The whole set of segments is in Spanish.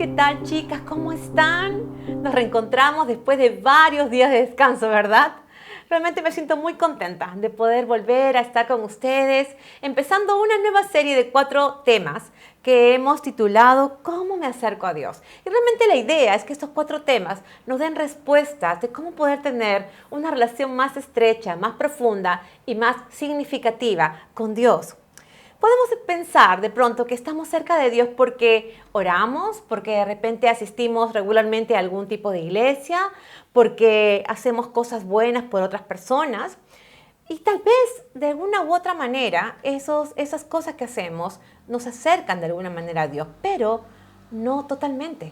¿qué tal, chicas? ¿Cómo están? Nos reencontramos después de varios días de descanso, ¿verdad? Realmente me siento muy contenta de poder volver a estar con ustedes, empezando una nueva serie de 4 temas que hemos titulado ¿Cómo me acerco a Dios? Y realmente la idea es que estos 4 temas nos den respuestas de cómo poder tener una relación más estrecha, más profunda y más significativa con Dios. Podemos pensar de pronto que estamos cerca de Dios porque oramos, porque de repente asistimos regularmente a algún tipo de iglesia, porque hacemos cosas buenas por otras personas. Y tal vez de alguna u otra manera esas cosas que hacemos nos acercan de alguna manera a Dios, pero no totalmente,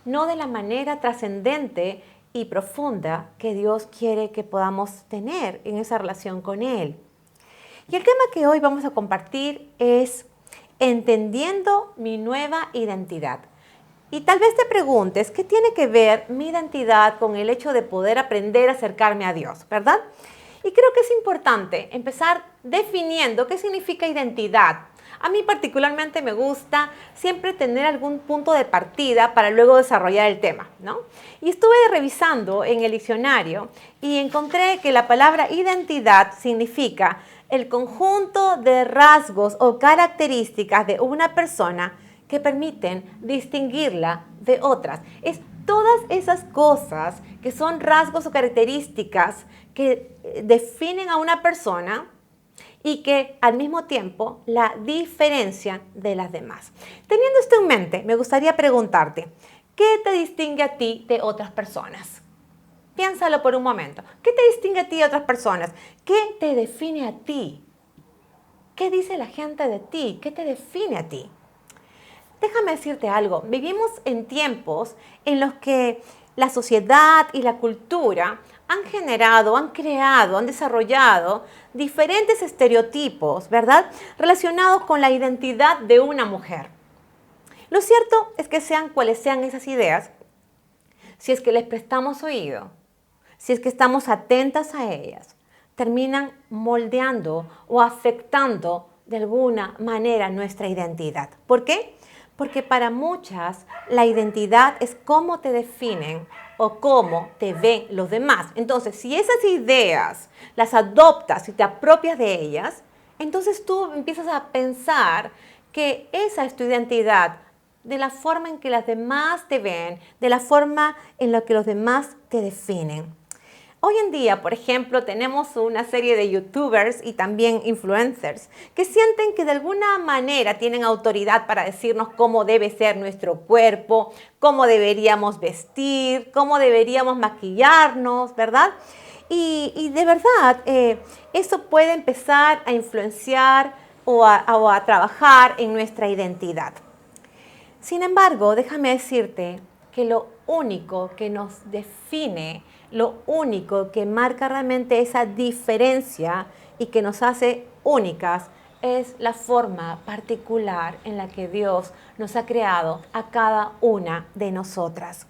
no de la manera trascendente y profunda que Dios quiere que podamos tener en esa relación con Él. Y el tema que hoy vamos a compartir es entendiendo mi nueva identidad. Y tal vez te preguntes, ¿qué tiene que ver mi identidad con el hecho de poder aprender a acercarme a Dios, verdad? Y creo que es importante empezar definiendo qué significa identidad. A mí particularmente me gusta siempre tener algún punto de partida para luego desarrollar el tema, ¿no? Y estuve revisando en el diccionario y encontré que la palabra identidad significa el conjunto de rasgos o características de una persona que permiten distinguirla de otras. Es todas esas cosas que son rasgos o características que definen a una persona y que al mismo tiempo la diferencian de las demás. Teniendo esto en mente, me gustaría preguntarte, ¿qué te distingue a ti de otras personas? Piénsalo por un momento. ¿Qué te distingue a ti de otras personas? ¿Qué te define a ti? ¿Qué dice la gente de ti? ¿Qué te define a ti? Déjame decirte algo. Vivimos en tiempos en los que la sociedad y la cultura han generado, han creado, han desarrollado diferentes estereotipos, ¿verdad? Relacionados con la identidad de una mujer. Lo cierto es que sean cuales sean esas ideas, si es que les prestamos oído, si es que estamos atentas a ellas, terminan moldeando o afectando de alguna manera nuestra identidad. ¿Por qué? Porque para muchas la identidad es cómo te definen o cómo te ven los demás. Entonces, si esas ideas las adoptas y te apropias de ellas, entonces tú empiezas a pensar que esa es tu identidad, de la forma en que las demás te ven, de la forma en la que los demás te definen. Hoy en día, por ejemplo, tenemos una serie de youtubers y también influencers que sienten que de alguna manera tienen autoridad para decirnos cómo debe ser nuestro cuerpo, cómo deberíamos vestir, cómo deberíamos maquillarnos, ¿verdad? Y de verdad, eso puede empezar a influenciar o a trabajar en nuestra identidad. Sin embargo, déjame decirte que lo único que nos define, lo único que marca realmente esa diferencia y que nos hace únicas es la forma particular en la que Dios nos ha creado a cada una de nosotras.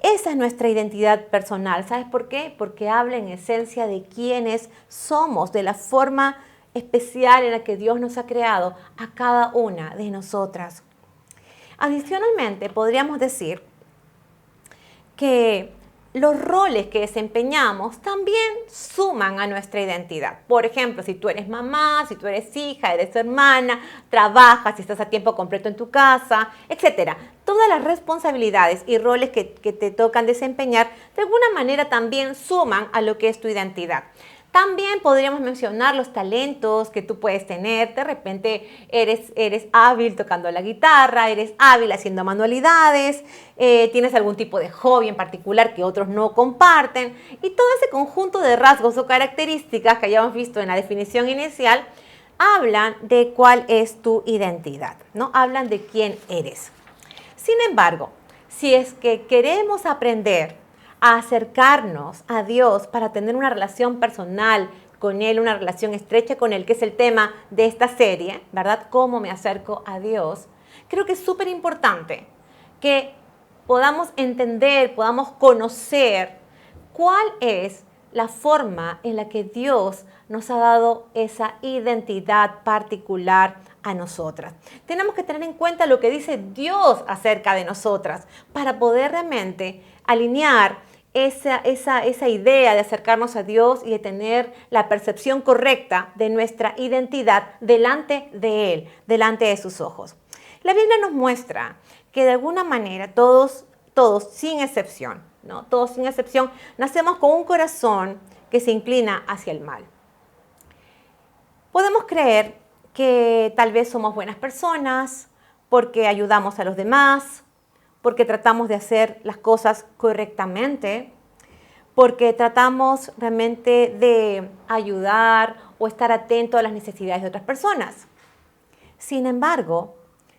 Esa es nuestra identidad personal. ¿Sabes por qué? Porque habla en esencia de quiénes somos, de la forma especial en la que Dios nos ha creado a cada una de nosotras. Adicionalmente, podríamos decir que los roles que desempeñamos también suman a nuestra identidad. Por ejemplo, si tú eres mamá, si tú eres hija, eres hermana, trabajas, si estás a tiempo completo en tu casa, etc. Todas las responsabilidades y roles que te tocan desempeñar de alguna manera también suman a lo que es tu identidad. También podríamos mencionar los talentos que tú puedes tener. De repente eres hábil tocando la guitarra, eres hábil haciendo manualidades, tienes algún tipo de hobby en particular que otros no comparten. Y todo ese conjunto de rasgos o características que hayamos visto en la definición inicial hablan de cuál es tu identidad, ¿no? Hablan de quién eres. Sin embargo, si es que queremos aprender a acercarnos a Dios para tener una relación personal con Él, una relación estrecha con Él, que es el tema de esta serie, ¿verdad? ¿Cómo me acerco a Dios? Creo que es súper importante que podamos entender, podamos conocer cuál es la forma en la que Dios nos ha dado esa identidad particular a nosotras. Tenemos que tener en cuenta lo que dice Dios acerca de nosotras para poder realmente alinear esa idea de acercarnos a Dios y de tener la percepción correcta de nuestra identidad delante de Él, delante de sus ojos. La Biblia nos muestra que de alguna manera todos sin excepción, ¿no? Todos sin excepción, nacemos con un corazón que se inclina hacia el mal. Podemos creer que tal vez somos buenas personas porque ayudamos a los demás, porque tratamos de hacer las cosas correctamente, porque tratamos realmente de ayudar o estar atento a las necesidades de otras personas. Sin embargo,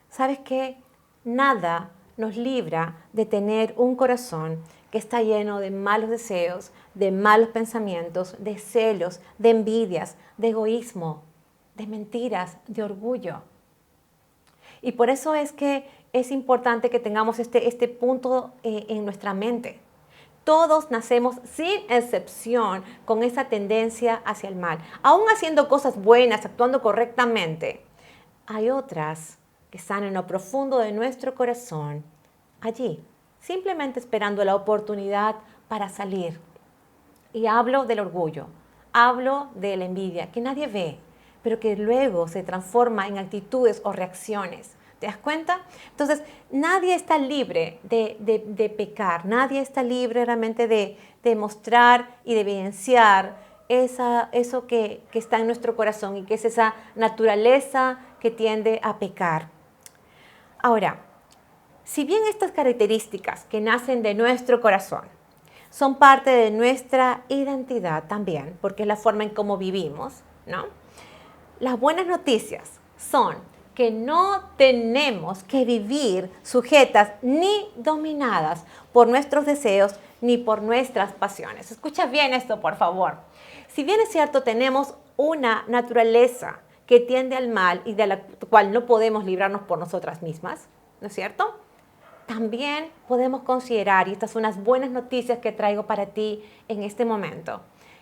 ¿sabes qué? Nada nos libra de tener un corazón que está lleno de malos deseos, de malos pensamientos, de celos, de envidias, de egoísmo, de mentiras, de orgullo. Y por eso es que es importante que tengamos este punto en nuestra mente. Todos nacemos sin excepción con esa tendencia hacia el mal. Aún haciendo cosas buenas, actuando correctamente, hay otras que están en lo profundo de nuestro corazón, allí, simplemente esperando la oportunidad para salir. Y hablo del orgullo, hablo de la envidia, que nadie ve, pero que luego se transforma en actitudes o reacciones. ¿Te das cuenta? Entonces, nadie está libre de pecar, nadie está libre realmente de mostrar y de evidenciar eso que está en nuestro corazón y que es esa naturaleza que tiende a pecar. Ahora, si bien estas características que nacen de nuestro corazón son parte de nuestra identidad también, porque es la forma en cómo vivimos, ¿no? Las buenas noticias son que no tenemos que vivir sujetas ni dominadas por nuestros deseos ni por nuestras pasiones. Escucha bien esto, por favor. Si bien es cierto, tenemos una naturaleza que tiende al mal y de la cual no podemos librarnos por nosotras mismas, ¿no es cierto? También podemos considerar, y estas son unas buenas noticias que traigo para ti en este momento,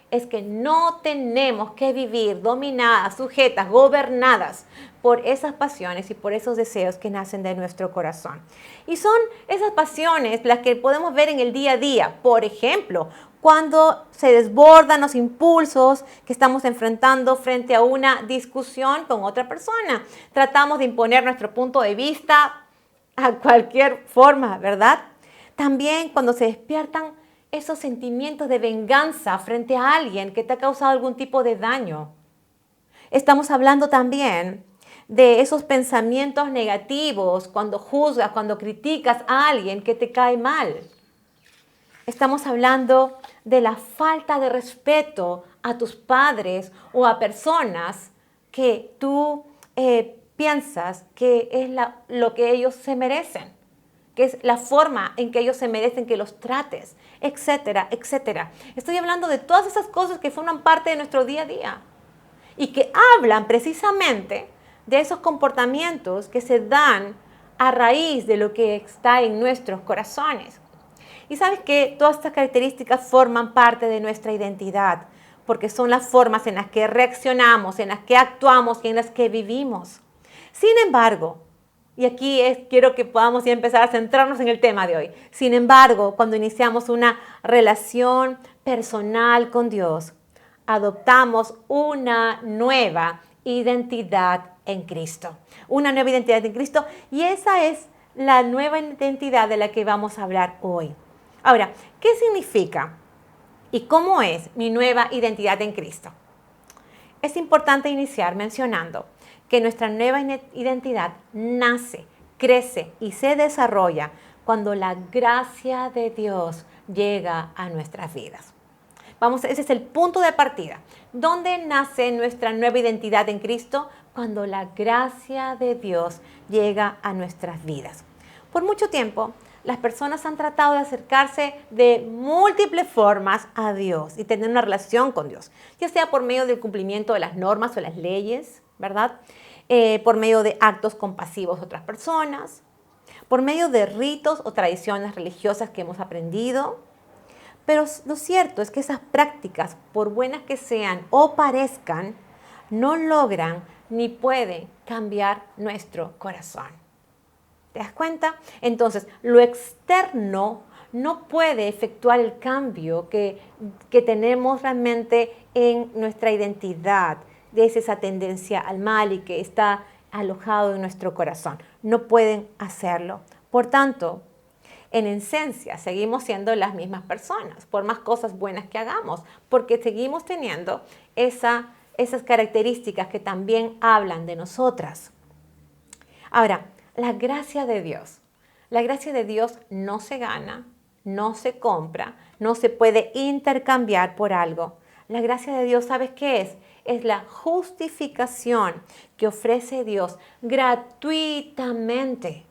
es que no tenemos que vivir dominadas, sujetas, gobernadas por esas pasiones y por esos deseos que nacen de nuestro corazón. Y son esas pasiones las que podemos ver en el día a día. Por ejemplo, cuando se desbordan los impulsos que estamos enfrentando frente a una discusión con otra persona. Tratamos de imponer nuestro punto de vista a cualquier forma, ¿verdad? También cuando se despiertan esos sentimientos de venganza frente a alguien que te ha causado algún tipo de daño. Estamos hablando también de esos pensamientos negativos cuando juzgas, cuando criticas a alguien que te cae mal. Estamos hablando de la falta de respeto a tus padres o a personas que tú piensas que es lo que ellos se merecen, que es la forma en que ellos se merecen que los trates, etcétera, etcétera. Estoy hablando de todas esas cosas que forman parte de nuestro día a día y que hablan precisamente de esos comportamientos que se dan a raíz de lo que está en nuestros corazones. Y sabes que todas estas características forman parte de nuestra identidad, porque son las formas en las que reaccionamos, en las que actuamos y en las que vivimos. Sin embargo, y aquí quiero que podamos ya empezar a centrarnos en el tema de hoy. Sin embargo, cuando iniciamos una relación personal con Dios, adoptamos una nueva identidad en Cristo. Una nueva identidad en Cristo, y esa es la nueva identidad de la que vamos a hablar hoy. Ahora, ¿qué significa y cómo es mi nueva identidad en Cristo? Es importante iniciar mencionando que nuestra nueva identidad nace, crece y se desarrolla cuando la gracia de Dios llega a nuestras vidas. Ese es el punto de partida. ¿Dónde nace nuestra nueva identidad en Cristo? Cuando la gracia de Dios llega a nuestras vidas. Por mucho tiempo, las personas han tratado de acercarse de múltiples formas a Dios y tener una relación con Dios, ya sea por medio del cumplimiento de las normas o las leyes, ¿verdad? Por medio de actos compasivos de otras personas, por medio de ritos o tradiciones religiosas que hemos aprendido. Pero lo cierto es que esas prácticas, por buenas que sean o parezcan, no logran ni pueden cambiar nuestro corazón. ¿Te das cuenta? Entonces, lo externo no puede efectuar el cambio que tenemos realmente en nuestra identidad, de esa tendencia al mal y que está alojado en nuestro corazón. No pueden hacerlo. Por tanto, en esencia, seguimos siendo las mismas personas, por más cosas buenas que hagamos, porque seguimos teniendo esas características que también hablan de nosotras. Ahora, la gracia de Dios no se gana, no se compra, no se puede intercambiar por algo. La gracia de Dios, ¿sabes qué es? Es la justificación que ofrece Dios gratuitamente.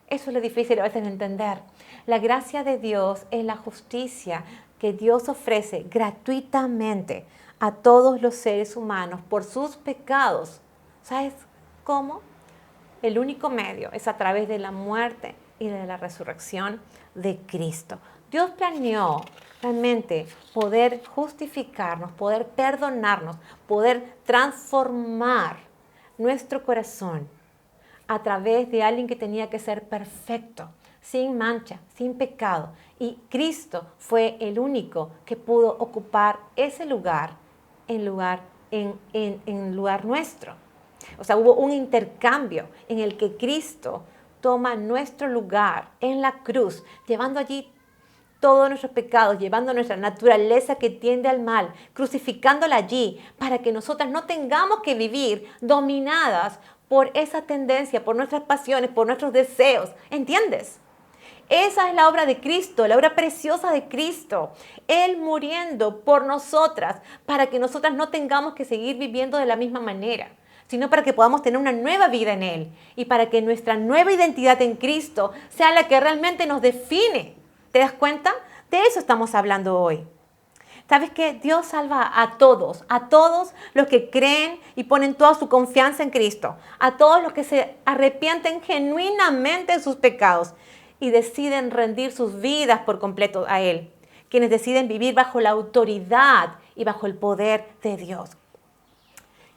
Eso es lo difícil a veces de entender. La gracia de Dios es la justicia que Dios ofrece gratuitamente a todos los seres humanos por sus pecados. ¿Sabes cómo? El único medio es a través de la muerte y de la resurrección de Cristo. Dios planeó realmente poder justificarnos, poder perdonarnos, poder transformar nuestro corazón a través de alguien que tenía que ser perfecto, sin mancha, sin pecado. Y Cristo fue el único que pudo ocupar ese lugar en lugar nuestro. O sea, hubo un intercambio en el que Cristo toma nuestro lugar en la cruz, llevando allí todos nuestros pecados, llevando nuestra naturaleza que tiende al mal, crucificándola allí, para que nosotras no tengamos que vivir dominadas por esa tendencia, por nuestras pasiones, por nuestros deseos. ¿Entiendes? Esa es la obra de Cristo, la obra preciosa de Cristo. Él muriendo por nosotras, para que nosotras no tengamos que seguir viviendo de la misma manera, sino para que podamos tener una nueva vida en Él y para que nuestra nueva identidad en Cristo sea la que realmente nos define. ¿Te das cuenta? De eso estamos hablando hoy. ¿Sabes qué? Dios salva a todos los que creen y ponen toda su confianza en Cristo, a todos los que se arrepienten genuinamente de sus pecados y deciden rendir sus vidas por completo a Él, quienes deciden vivir bajo la autoridad y bajo el poder de Dios.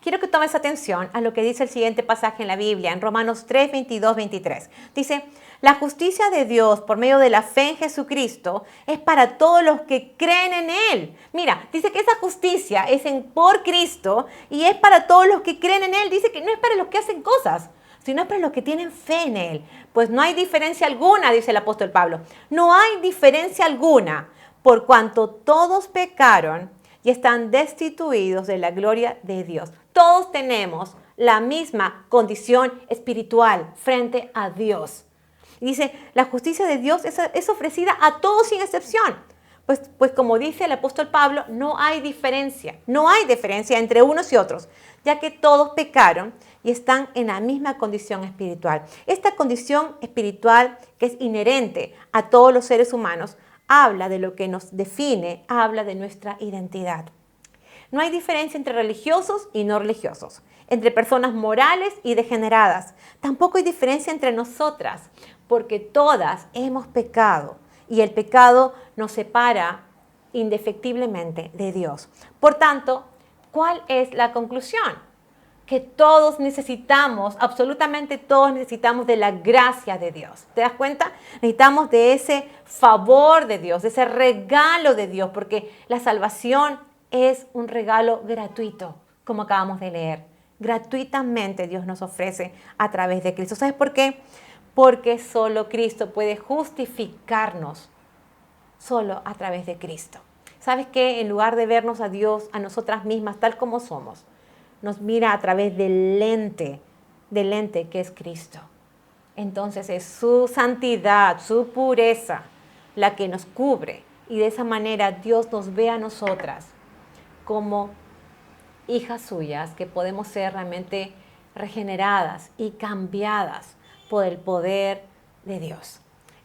Quiero que tomes atención a lo que dice el siguiente pasaje en la Biblia, en Romanos 3, 22, 23. Dice, la justicia de Dios por medio de la fe en Jesucristo es para todos los que creen en Él. Mira, dice que esa justicia es por Cristo y es para todos los que creen en Él. Dice que no es para los que hacen cosas, sino es para los que tienen fe en Él. Pues no hay diferencia alguna, dice el apóstol Pablo. No hay diferencia alguna, por cuanto todos pecaron y están destituidos de la gloria de Dios. Todos tenemos la misma condición espiritual frente a Dios. Y dice, la justicia de Dios es ofrecida a todos sin excepción. Pues como dice el apóstol Pablo, no hay diferencia entre unos y otros, ya que todos pecaron y están en la misma condición espiritual. Esta condición espiritual que es inherente a todos los seres humanos, habla de lo que nos define, habla de nuestra identidad. No hay diferencia entre religiosos y no religiosos, entre personas morales y degeneradas. Tampoco hay diferencia entre nosotras, porque todas hemos pecado y el pecado nos separa indefectiblemente de Dios. Por tanto, ¿cuál es la conclusión? Que todos necesitamos, absolutamente todos necesitamos de la gracia de Dios. ¿Te das cuenta? Necesitamos de ese favor de Dios, de ese regalo de Dios, porque la salvación es un regalo gratuito, como acabamos de leer. Gratuitamente Dios nos ofrece a través de Cristo. ¿Sabes por qué? Porque solo Cristo puede justificarnos, solo a través de Cristo. ¿Sabes qué? En lugar de vernos a Dios, a nosotras mismas, tal como somos, nos mira a través del lente que es Cristo. Entonces es su santidad, su pureza, la que nos cubre. Y de esa manera Dios nos ve a nosotras como hijas suyas, que podemos ser realmente regeneradas y cambiadas por el poder de Dios.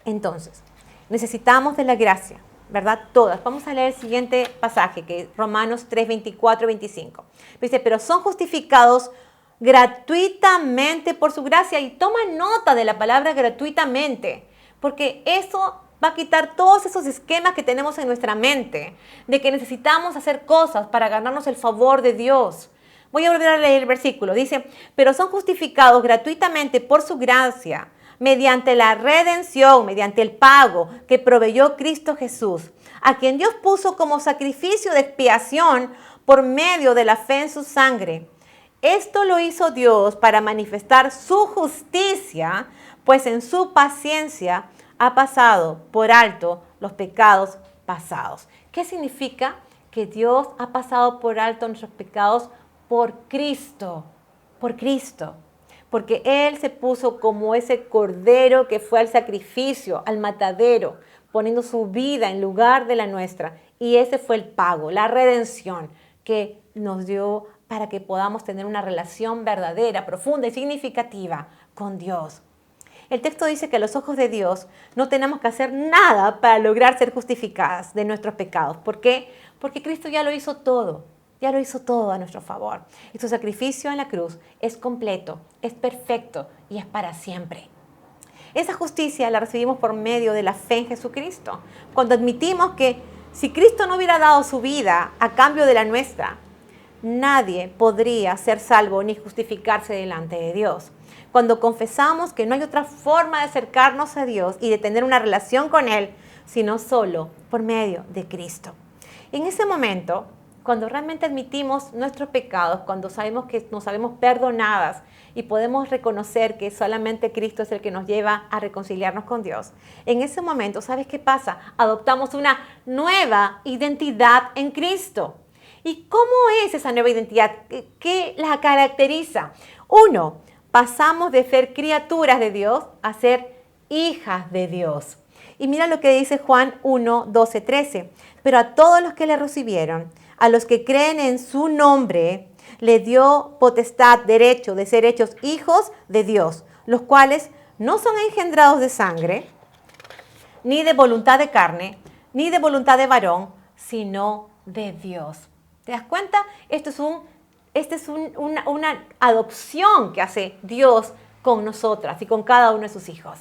Entonces, necesitamos de la gracia, ¿verdad? Todas. Vamos a leer el siguiente pasaje, que es Romanos 3, 24, 25. Dice, pero son justificados gratuitamente por su gracia. Y toma nota de la palabra gratuitamente, porque eso va a quitar todos esos esquemas que tenemos en nuestra mente, de que necesitamos hacer cosas para ganarnos el favor de Dios. Voy a volver a leer el versículo. Dice, pero son justificados gratuitamente por su gracia, mediante la redención, mediante el pago que proveyó Cristo Jesús, a quien Dios puso como sacrificio de expiación por medio de la fe en su sangre. Esto lo hizo Dios para manifestar su justicia, pues en su paciencia ha pasado por alto los pecados pasados. ¿Qué significa? Que Dios ha pasado por alto nuestros pecados por Cristo, porque Él se puso como ese cordero que fue al sacrificio, al matadero, poniendo su vida en lugar de la nuestra. Y ese fue el pago, la redención que nos dio para que podamos tener una relación verdadera, profunda y significativa con Dios. El texto dice que a los ojos de Dios no tenemos que hacer nada para lograr ser justificadas de nuestros pecados. ¿Por qué? Porque Cristo ya lo hizo todo. Ya lo hizo todo a nuestro favor. Y su sacrificio en la cruz es completo, es perfecto y es para siempre. Esa justicia la recibimos por medio de la fe en Jesucristo. Cuando admitimos que si Cristo no hubiera dado su vida a cambio de la nuestra, nadie podría ser salvo ni justificarse delante de Dios. Cuando confesamos que no hay otra forma de acercarnos a Dios y de tener una relación con Él, sino solo por medio de Cristo. En ese momento, cuando realmente admitimos nuestros pecados, cuando sabemos que nos sabemos perdonadas y podemos reconocer que solamente Cristo es el que nos lleva a reconciliarnos con Dios, en ese momento, ¿sabes qué pasa? Adoptamos una nueva identidad en Cristo. ¿Y cómo es esa nueva identidad? ¿Qué la caracteriza? Uno, pasamos de ser criaturas de Dios a ser hijas de Dios. Y mira lo que dice Juan 1, 12, 13. Pero a todos los que le recibieron, a los que creen en su nombre, le dio potestad, derecho de ser hechos hijos de Dios, los cuales no son engendrados de sangre, ni de voluntad de carne, ni de voluntad de varón, sino de Dios. ¿Te das cuenta? Esta es una adopción que hace Dios con nosotras y con cada uno de sus hijos.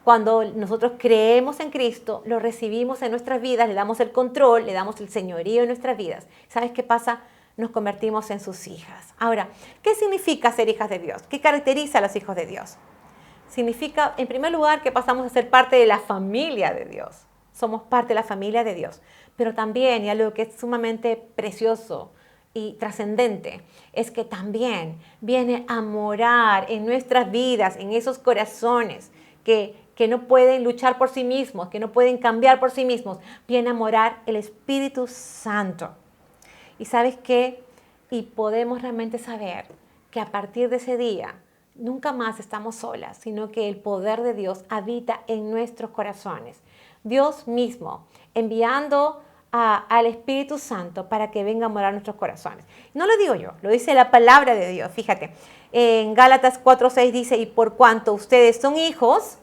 Cuando nosotros creemos en Cristo, lo recibimos en nuestras vidas, le damos el control, le damos el señorío en nuestras vidas. ¿Sabes qué pasa? Nos convertimos en sus hijas. Ahora, ¿qué significa ser hijas de Dios? ¿Qué caracteriza a los hijos de Dios? Significa, en primer lugar, que pasamos a ser parte de la familia de Dios. Somos parte de la familia de Dios. Pero también, y algo que es sumamente precioso y trascendente, es que también viene a morar en nuestras vidas, en esos corazones que no pueden luchar por sí mismos, que no pueden cambiar por sí mismos. Viene a morar el Espíritu Santo. ¿Y sabes qué? Y podemos realmente saber que a partir de ese día, nunca más estamos solas, sino que el poder de Dios habita en nuestros corazones. Dios mismo enviando al Espíritu Santo para que venga a morar en nuestros corazones. No lo digo yo, lo dice la palabra de Dios. Fíjate, en Gálatas 4:6 dice, y por cuanto ustedes son hijos,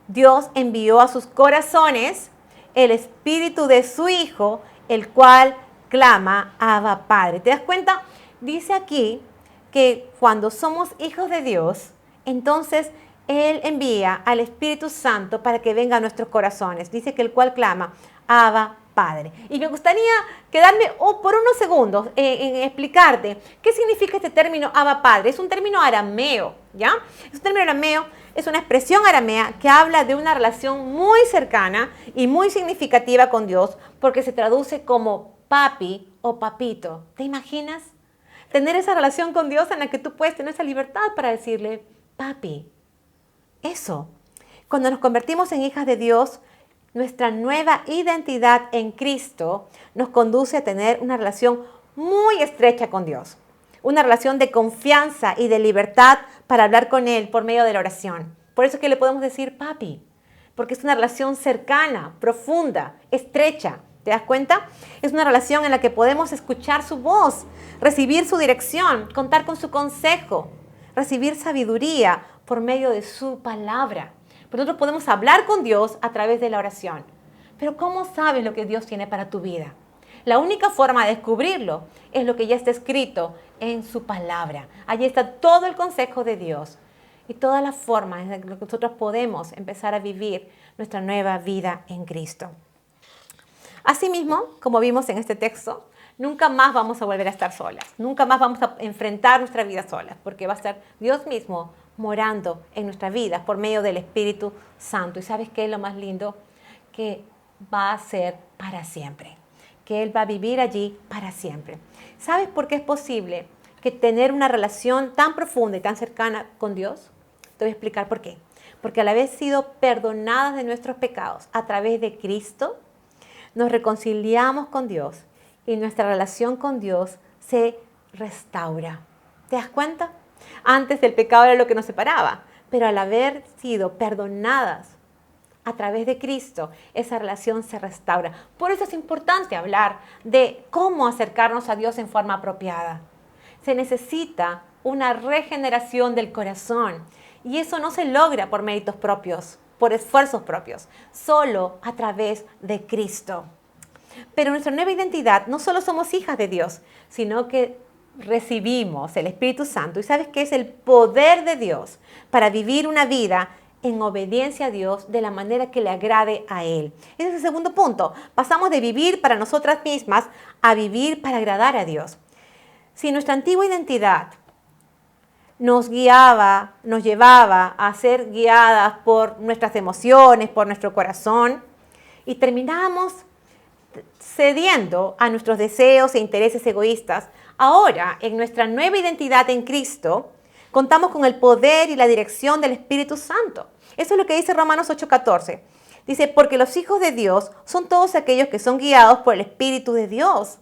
Dios envió a sus corazones el Espíritu de su Hijo, el cual clama, Abba, Padre. ¿Te das cuenta? Dice aquí que cuando somos hijos de Dios, entonces Él envía al Espíritu Santo para que venga a nuestros corazones. Dice que el cual clama, Abba, Padre. Y me gustaría quedarme por unos segundos en explicarte qué significa este término Abba, Padre. Es un término arameo, ¿ya? Es un término arameo, es una expresión aramea que habla de una relación muy cercana y muy significativa con Dios, porque se traduce como papi o papito. ¿Te imaginas? Tener esa relación con Dios en la que tú puedes tener esa libertad para decirle, papi. Eso. Cuando nos convertimos en hijas de Dios, nuestra nueva identidad en Cristo nos conduce a tener una relación muy estrecha con Dios. Una relación de confianza y de libertad para hablar con Él por medio de la oración. Por eso es que le podemos decir papi, porque es una relación cercana, profunda, estrecha. ¿Te das cuenta? Es una relación en la que podemos escuchar su voz, recibir su dirección, contar con su consejo, recibir sabiduría por medio de su palabra. Nosotros podemos hablar con Dios a través de la oración. Pero ¿cómo sabes lo que Dios tiene para tu vida? La única forma de descubrirlo es lo que ya está escrito en su palabra. Allí está todo el consejo de Dios y todas las formas en las que nosotros podemos empezar a vivir nuestra nueva vida en Cristo. Asimismo, como vimos en este texto, nunca más vamos a volver a estar solas, nunca más vamos a enfrentar nuestra vida solas, porque va a ser Dios mismo morando en nuestra vida por medio del Espíritu Santo. ¿Y sabes qué es lo más lindo? Que va a ser para siempre, que Él va a vivir allí para siempre. ¿Sabes por qué es posible que tener una relación tan profunda y tan cercana con Dios? Te voy a explicar por qué. Porque al haber sido perdonadas de nuestros pecados a través de Cristo, nos reconciliamos con Dios y nuestra relación con Dios se restaura. ¿Te das cuenta? Antes el pecado era lo que nos separaba, pero al haber sido perdonadas a través de Cristo, esa relación se restaura. Por eso es importante hablar de cómo acercarnos a Dios en forma apropiada. Se necesita una regeneración del corazón y eso no se logra por méritos propios, por esfuerzos propios, solo a través de Cristo. Pero nuestra nueva identidad, no solo somos hijas de Dios, sino que recibimos el Espíritu Santo. ¿Y sabes qué es el poder de Dios para vivir una vida en obediencia a Dios de la manera que le agrade a Él? Ese es el segundo punto. Pasamos de vivir para nosotras mismas a vivir para agradar a Dios. Si nuestra antigua identidad nos guiaba, nos llevaba a ser guiadas por nuestras emociones, por nuestro corazón, y terminamos cediendo a nuestros deseos e intereses egoístas, ahora en nuestra nueva identidad en Cristo, contamos con el poder y la dirección del Espíritu Santo. Eso es lo que dice Romanos 8:14. Dice, porque los hijos de Dios son todos aquellos que son guiados por el Espíritu de Dios.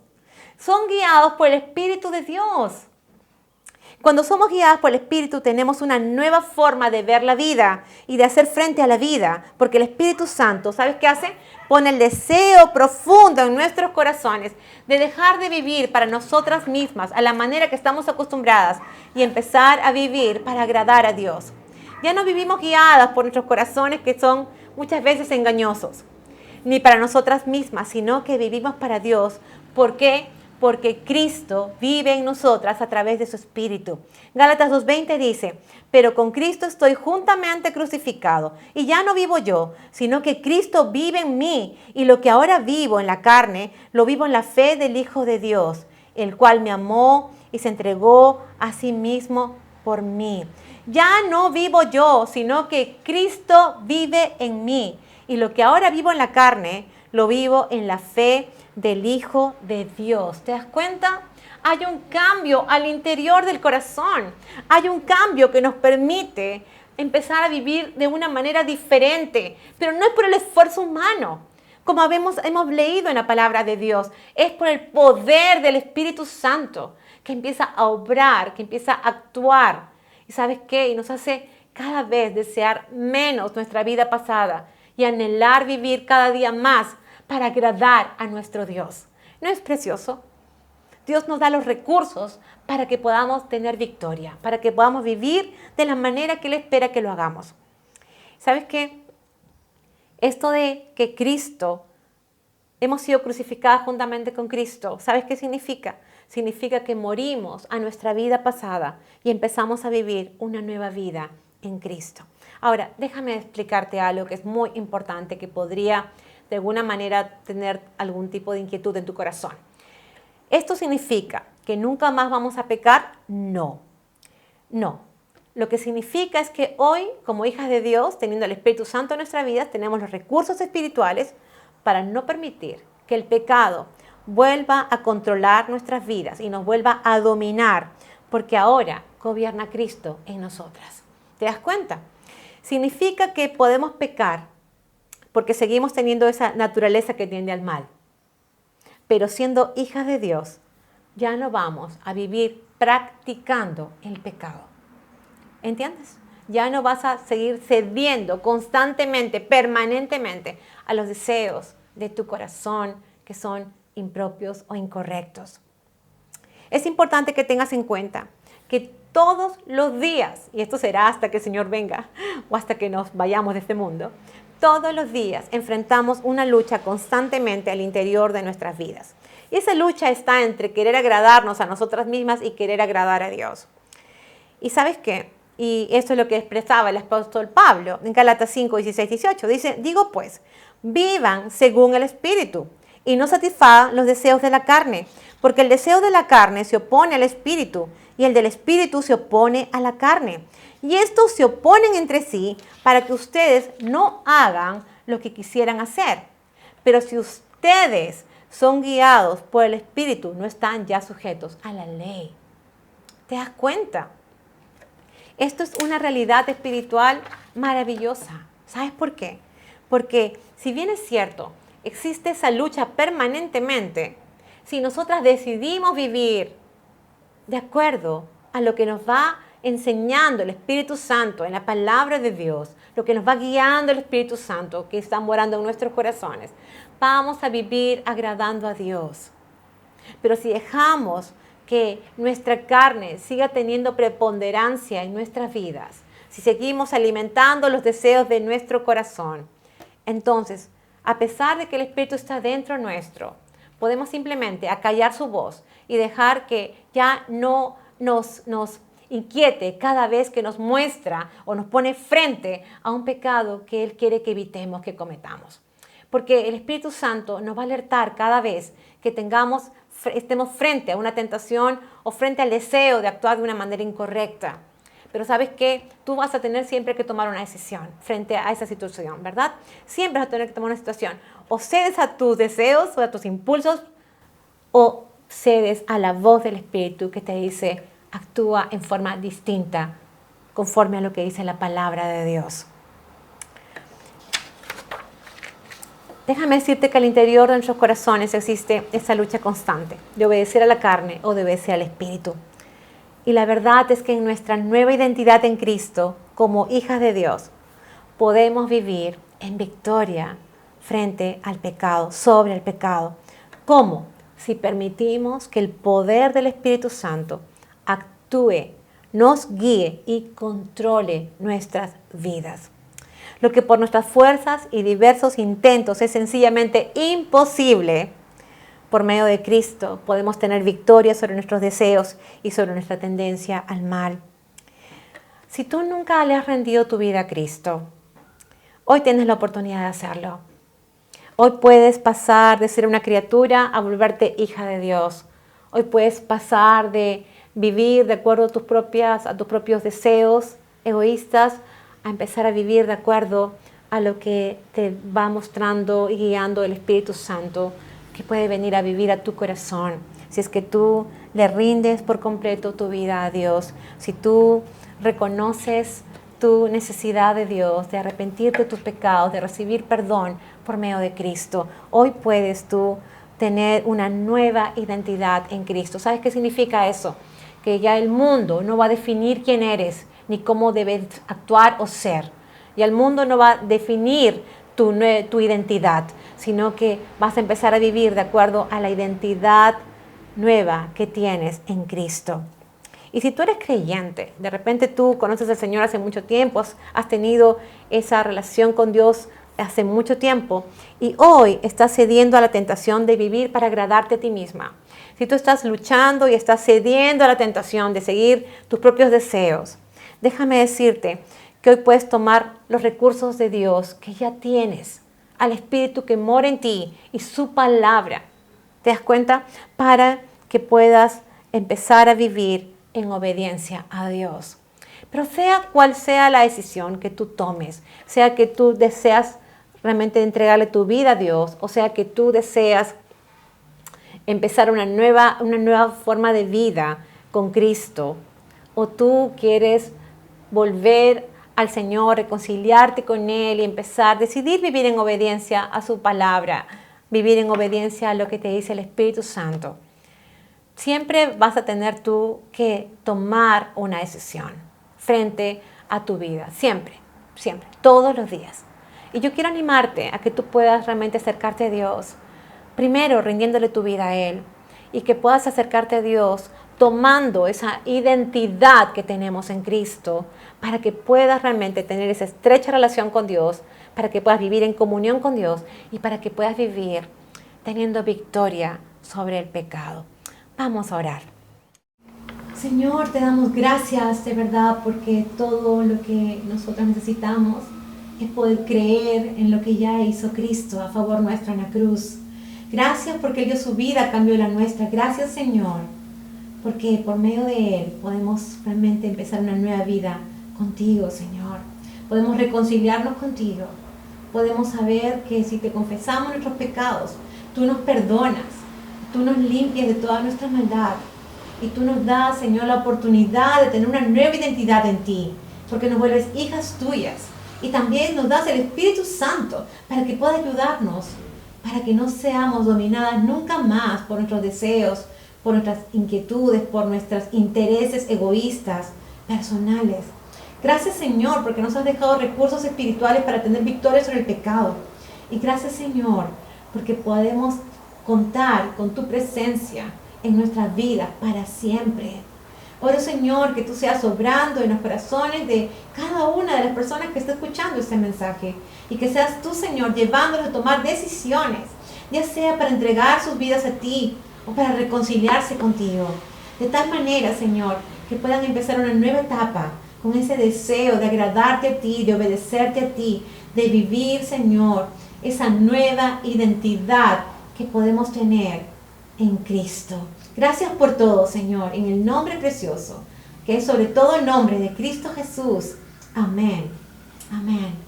Son guiados por el Espíritu de Dios. Cuando somos guiadas por el Espíritu tenemos una nueva forma de ver la vida y de hacer frente a la vida, porque el Espíritu Santo, ¿sabes qué hace? Pone el deseo profundo en nuestros corazones de dejar de vivir para nosotras mismas a la manera que estamos acostumbradas y empezar a vivir para agradar a Dios. Ya no vivimos guiadas por nuestros corazones que son muchas veces engañosos, ni para nosotras mismas, sino que vivimos para Dios. ¿Por qué? Porque Cristo vive en nosotras a través de su Espíritu. Gálatas 2:20 dice, pero con Cristo estoy juntamente crucificado, y ya no vivo yo, sino que Cristo vive en mí, y lo que ahora vivo en la carne, lo vivo en la fe del Hijo de Dios, el cual me amó y se entregó a sí mismo por mí. Ya no vivo yo, sino que Cristo vive en mí, y lo que ahora vivo en la carne, lo vivo en la fe del Hijo de Dios. ¿Te das cuenta? Hay un cambio al interior del corazón. Hay un cambio que nos permite empezar a vivir de una manera diferente. Pero no es por el esfuerzo humano, como hemos leído en la palabra de Dios. Es por el poder del Espíritu Santo que empieza a obrar, que empieza a actuar. ¿Y sabes qué? Y nos hace cada vez desear menos nuestra vida pasada y anhelar vivir cada día más para agradar a nuestro Dios. ¿No es precioso? Dios nos da los recursos para que podamos tener victoria, para que podamos vivir de la manera que Él espera que lo hagamos. ¿Sabes qué? Esto de que Cristo, hemos sido crucificadas juntamente con Cristo, ¿sabes qué significa? Significa que morimos a nuestra vida pasada y empezamos a vivir una nueva vida en Cristo. Ahora, déjame explicarte algo que es muy importante, que podría de alguna manera tener algún tipo de inquietud en tu corazón. ¿Esto significa que nunca más vamos a pecar? No. Lo que significa es que hoy, como hijas de Dios, teniendo el Espíritu Santo en nuestra vida, tenemos los recursos espirituales para no permitir que el pecado vuelva a controlar nuestras vidas y nos vuelva a dominar, porque ahora gobierna Cristo en nosotras. ¿Te das cuenta? Significa que podemos pecar porque seguimos teniendo esa naturaleza que tiende al mal. Pero siendo hijas de Dios, ya no vamos a vivir practicando el pecado. ¿Entiendes? Ya no vas a seguir cediendo constantemente, permanentemente a los deseos de tu corazón que son impropios o incorrectos. Es importante que tengas en cuenta que todos los días, y esto será hasta que el Señor venga o hasta que nos vayamos de este mundo, todos los días enfrentamos una lucha constantemente al interior de nuestras vidas. Y esa lucha está entre querer agradarnos a nosotras mismas y querer agradar a Dios. ¿Y sabes qué? Y esto es lo que expresaba el apóstol Pablo en Gálatas 5, 16, 18. Dice, digo pues, vivan según el Espíritu y no satisfagan los deseos de la carne, porque el deseo de la carne se opone al espíritu y el del espíritu se opone a la carne. Y estos se oponen entre sí para que ustedes no hagan lo que quisieran hacer. Pero si ustedes son guiados por el espíritu, no están ya sujetos a la ley. ¿Te das cuenta? Esto es una realidad espiritual maravillosa. ¿Sabes por qué? Porque si bien es cierto, existe esa lucha permanentemente, si nosotras decidimos vivir de acuerdo a lo que nos va enseñando el Espíritu Santo en la palabra de Dios, lo que nos va guiando el Espíritu Santo que está morando en nuestros corazones, vamos a vivir agradando a Dios. Pero si dejamos que nuestra carne siga teniendo preponderancia en nuestras vidas, si seguimos alimentando los deseos de nuestro corazón, entonces, a pesar de que el Espíritu está dentro nuestro, podemos simplemente acallar su voz y dejar que ya no nos inquiete cada vez que nos muestra o nos pone frente a un pecado que Él quiere que evitemos que cometamos. Porque el Espíritu Santo nos va a alertar cada vez que estemos frente a una tentación o frente al deseo de actuar de una manera incorrecta. Pero ¿sabes qué? Tú vas a tener siempre que tomar una decisión frente a esa situación, ¿verdad? Siempre vas a tener que tomar una situación. O cedes a tus deseos o a tus impulsos o cedes a la voz del Espíritu que te dice, actúa en forma distinta conforme a lo que dice la palabra de Dios. Déjame decirte que al interior de nuestros corazones existe esa lucha constante de obedecer a la carne o de obedecer al Espíritu. Y la verdad es que en nuestra nueva identidad en Cristo, como hijas de Dios, podemos vivir en victoria frente al pecado, sobre el pecado. ¿Cómo? Si permitimos que el poder del Espíritu Santo actúe, nos guíe y controle nuestras vidas. Lo que por nuestras fuerzas y diversos intentos es sencillamente imposible, por medio de Cristo podemos tener victoria sobre nuestros deseos y sobre nuestra tendencia al mal. Si tú nunca le has rendido tu vida a Cristo, hoy tienes la oportunidad de hacerlo. Hoy puedes pasar de ser una criatura a volverte hija de Dios. Hoy puedes pasar de vivir de acuerdo a tus propios deseos egoístas a empezar a vivir de acuerdo a lo que te va mostrando y guiando el Espíritu Santo, que puede venir a vivir a tu corazón. Si es que tú le rindes por completo tu vida a Dios, si tú reconoces tu necesidad de Dios, de arrepentirte de tus pecados, de recibir perdón por medio de Cristo, hoy puedes tú tener una nueva identidad en Cristo. ¿Sabes qué significa eso? Que ya el mundo no va a definir quién eres, ni cómo debes actuar o ser. Y el mundo no va a definir tu identidad, sino que vas a empezar a vivir de acuerdo a la identidad nueva que tienes en Cristo. Y si tú eres creyente, de repente tú conoces al Señor hace mucho tiempo, has tenido esa relación con Dios hace mucho tiempo y hoy estás cediendo a la tentación de vivir para agradarte a ti misma. Si tú estás luchando y estás cediendo a la tentación de seguir tus propios deseos, déjame decirte que hoy puedes tomar los recursos de Dios que ya tienes, al Espíritu que mora en ti y su palabra. ¿Te das cuenta? Para que puedas empezar a vivir en obediencia a Dios. Pero sea cual sea la decisión que tú tomes, sea que tú deseas realmente entregarle tu vida a Dios, o sea que tú deseas empezar una nueva forma de vida con Cristo, o tú quieres volver al Señor, reconciliarte con Él y decidir vivir en obediencia a su palabra, vivir en obediencia a lo que te dice el Espíritu Santo. Siempre vas a tener tú que tomar una decisión frente a tu vida, siempre, todos los días. Y yo quiero animarte a que tú puedas realmente acercarte a Dios, primero rindiéndole tu vida a Él, y que puedas acercarte a Dios tomando esa identidad que tenemos en Cristo, para que puedas realmente tener esa estrecha relación con Dios, para que puedas vivir en comunión con Dios y para que puedas vivir teniendo victoria sobre el pecado. Vamos a orar. Señor, te damos gracias de verdad porque todo lo que nosotros necesitamos es poder creer en lo que ya hizo Cristo a favor nuestro en la cruz. Gracias porque Él dio su vida a cambio de la nuestra. Gracias, Señor, porque por medio de Él podemos realmente empezar una nueva vida contigo, Señor. Podemos reconciliarnos contigo. Podemos saber que si te confesamos nuestros pecados, tú nos perdonas, tú nos limpias de toda nuestra maldad. Y tú nos das, Señor, la oportunidad de tener una nueva identidad en ti, porque nos vuelves hijas tuyas. Y también nos das el Espíritu Santo para que pueda ayudarnos, para que no seamos dominadas nunca más por nuestros deseos, por nuestras inquietudes, por nuestros intereses egoístas, personales. Gracias, Señor, porque nos has dejado recursos espirituales para tener victoria sobre el pecado. Y gracias, Señor, porque podemos contar con tu presencia en nuestras vidas para siempre. Oro, Señor, que tú seas obrando en los corazones de cada una de las personas que está escuchando este mensaje, y que seas tú, Señor, llevándolos a tomar decisiones, ya sea para entregar sus vidas a ti o para reconciliarse contigo, de tal manera, Señor, que puedan empezar una nueva etapa con ese deseo de agradarte a ti, de obedecerte a ti, de vivir, Señor, esa nueva identidad que podemos tener en Cristo. Gracias por todo, Señor, en el nombre precioso, que es sobre todo el nombre de Cristo Jesús. Amén. Amén.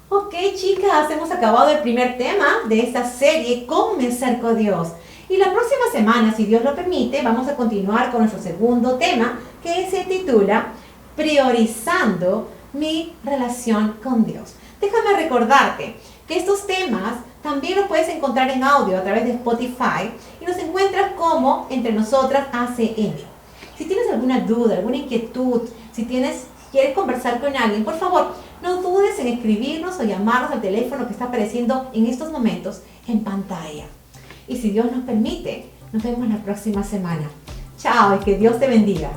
Ok, chicas, hemos acabado el primer tema de esta serie, ¿Cómo me acerco a Dios? Y la próxima semana, si Dios lo permite, vamos a continuar con nuestro segundo tema, que se titula Priorizando mi relación con Dios. Déjame recordarte que estos temas también los puedes encontrar en audio a través de Spotify y nos encuentras como Entre Nosotras ACM. Si tienes alguna duda, alguna inquietud, si quieres conversar con alguien, por favor, no dudes en escribirnos o llamarnos al teléfono que está apareciendo en estos momentos en pantalla. Y si Dios nos permite, nos vemos la próxima semana. Chao y que Dios te bendiga.